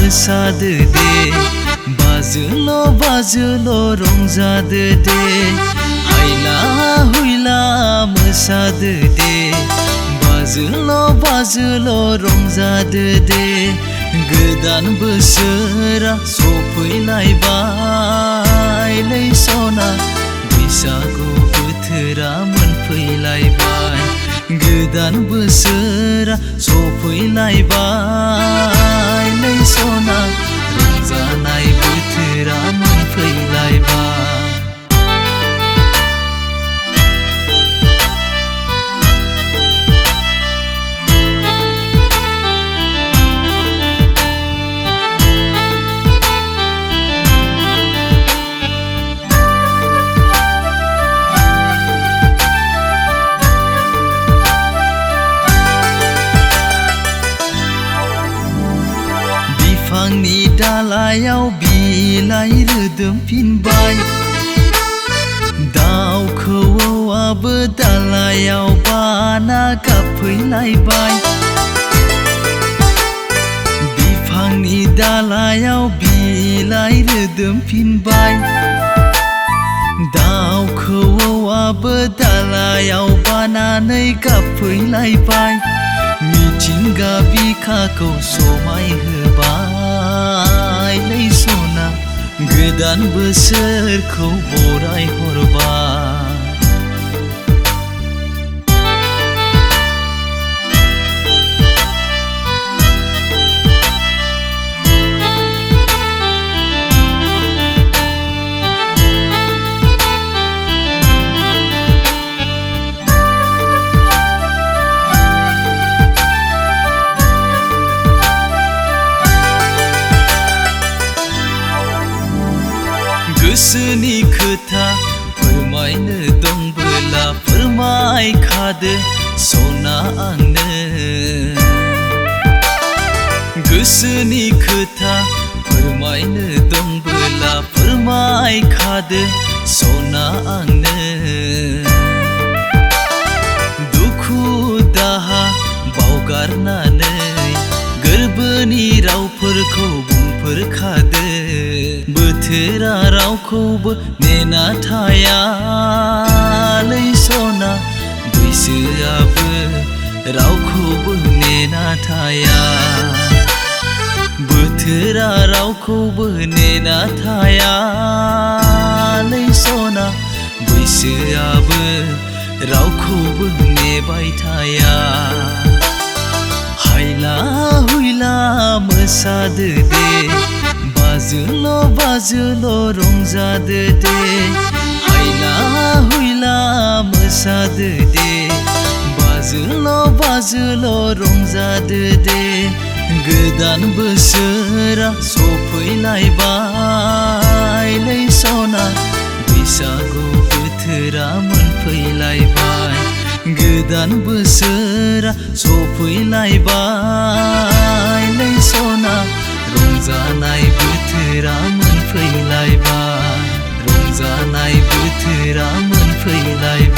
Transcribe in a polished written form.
मोसादो दे Brazil' रंजादो दे हायला हुइला मोसादो दे Brazil' रंजादो दे गोदान बोसोरा सफैलायबाय नै सना बैसागु बोथोरा मोनफैलायबाय गोदान बोसोरा सफैलायबाय नै सना रंजानाय बोथोरा मोनफैलायबाय बिफांनि दालायाव बिलाइ रोदोमफिनबाय दाउ खौवौआबो दालायाव बाना गाबफैलायबाय बिफांनि दालायाव बिलाइ रोदोमफिनबाय दाउ खौवौआबो दालायाव बानानै गाबफैलायबाय मिथिंगा बिखाखौ समायहोबाय नै सना गोदान बोसोरखौ बराय हरबाय गोसोनि खोथा फोरमायनो दंबोला फोरमायखादो सना आंनो गोसोनि खोथा फोरमायनो दंबोला फोरमायखादो सना आंनो दुखु दाहा बावगारनानै गोरबोनि रावफोरखौ बुंफोरखादो बोथोरा रावखौबो नेना थायालै सना बैसोआबो रावखौबो नेना थाया बोथोरा रावखौबो नेना थायालै सना बैसोआबो रावखौबो नेबाय थाया हायला हुइला मोसादो दे बाजोल' रंजादो दे हायला हुइला मोसादो दे बाजोल' रंजादो दे गोदान बोसोरा सफैलायबाय नै सना बैसागु बोथोरा मोनफैलायबाय गोदान बोसोरा सफैलायबाय नै सना रंजानाय बोथोरा मोनफैलायबाय रंजानाय बोथोरा मोनफैलायबाय।